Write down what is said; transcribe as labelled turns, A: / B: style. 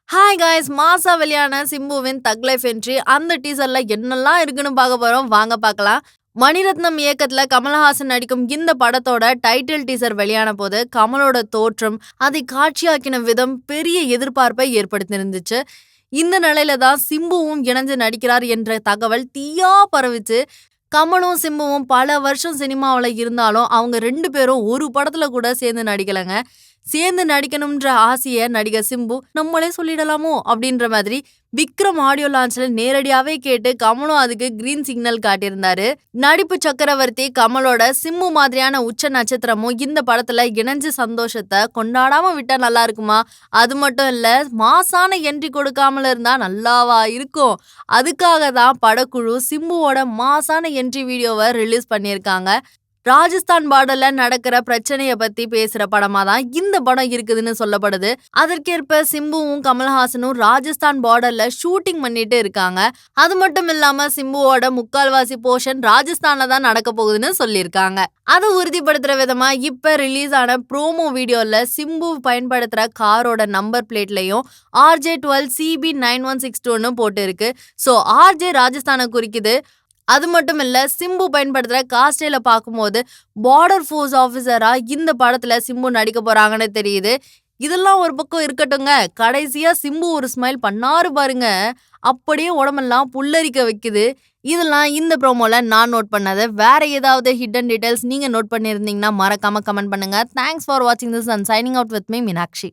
A: Hi guys, மாசா வெளியான சிம்புவின் தக் லைஃப் என்ட்ரி அந்த டீசர்ல என்னெல்லாம் இருக்குன்னு பார்க்க போறோம், வாங்க பார்க்கலாம். மணிரத்னம் இயக்கத்துல கமலஹாசன் நடிக்கும் இந்த படத்தோட டைட்டில் டீசர் வெளியான போது கமலோட தோற்றம், அதை காட்சியாக்கின விதம் பெரிய எதிர்பார்ப்பை ஏற்படுத்தியிருந்துச்சு. இந்த நிலையில தான் சிம்புவும் இணைஞ்சு நடிக்கிறார் என்ற தகவல் தீயா பரவிச்சு. கமலும் சிம்புவும் பல வருஷம் சினிமாவில் இருந்தாலும் அவங்க 2 பேரும் ஒரு படத்துல கூட சேர்ந்து நடிக்கலங்க. சேர்ந்து நடிக்கணும்ன்ற ஆசைய நடிகர் சிம்பு நம்மளே சொல்லிடலாமோ அப்படின்ற மாதிரி விக்ரம் ஆடியோ லான்ச்ல நேரடியாவே கேட்டு கமலும் அதுக்கு கிரீன் சிக்னல் காட்டியிருந்தாரு. நடிப்பு சக்கரவர்த்தி கமலோட சிம்பு மாதிரியான உச்ச நட்சத்திரமும் இந்த படத்துல இணைஞ்சு சந்தோஷத்தை கொண்டாடாம விட்டா நல்லா இருக்குமா? அது மட்டும் இல்ல, மாசான என்ட்ரி கொடுக்காமல இருந்தா நல்லாவா இருக்கும்? அதுக்காக தான் படக்குழு சிம்புவோட மாசான என்ட்ரி வீடியோவை ரிலீஸ் பண்ணியிருக்காங்க. ராஜஸ்தான் பார்டர்ல நடக்கிற பிரச்சனைய பத்தி பேசுற படமா தான் இந்த படம் இருக்குதுன்னு சொல்லப்படுது. அதற்கேற்ப சிம்புவும் கமல்ஹாசனும் ராஜஸ்தான் பார்டர்ல ஷூட்டிங் பண்ணிட்டு இருக்காங்க. அது மட்டும் இல்லாம சிம்புவோட முக்கால்வாசி போர்ஷன் ராஜஸ்தான்ல தான் நடக்க போகுதுன்னு சொல்லியிருக்காங்க. அதை உறுதிப்படுத்துற விதமா இப்ப ரிலீஸ் ஆன ப்ரோமோ வீடியோல சிம்பு பயன்படுத்துற காரோட நம்பர் பிளேட்லயும் RJ12CB9162ன்னு போட்டு இருக்கு. சோ RJ ராஜஸ்தானை குறிக்குது. அது மட்டும் இல்ல, சிம்பு பயன்படுத்துற காஸ்டேல பார்க்கும்போது பார்டர் ஃபோர்ஸ் ஆபீசரா இந்த படத்துல சிம்பு நடிக்க போறாங்கன்னு தெரியுது. இதெல்லாம் ஒரு பக்கம் இருக்கட்டுங்க, கடைசியா சிம்பு ஒரு ஸ்மைல் பண்ணாரு பாருங்க, அப்படியே உடம்பெல்லாம் புல்லரிக்க வைக்குது. இதெல்லாம் இந்த ப்ரோமோல நான் நோட் பண்ணது. வேற ஏதாவது ஹிடன் டீடைல்ஸ் நீங்க நோட் பண்ணியிருந்தீங்கன்னா மறக்காம கமெண்ட் பண்ணுங்க. தேங்க்ஸ் ஃபார் வாட்சிங் this and signing out with me Meenakshi.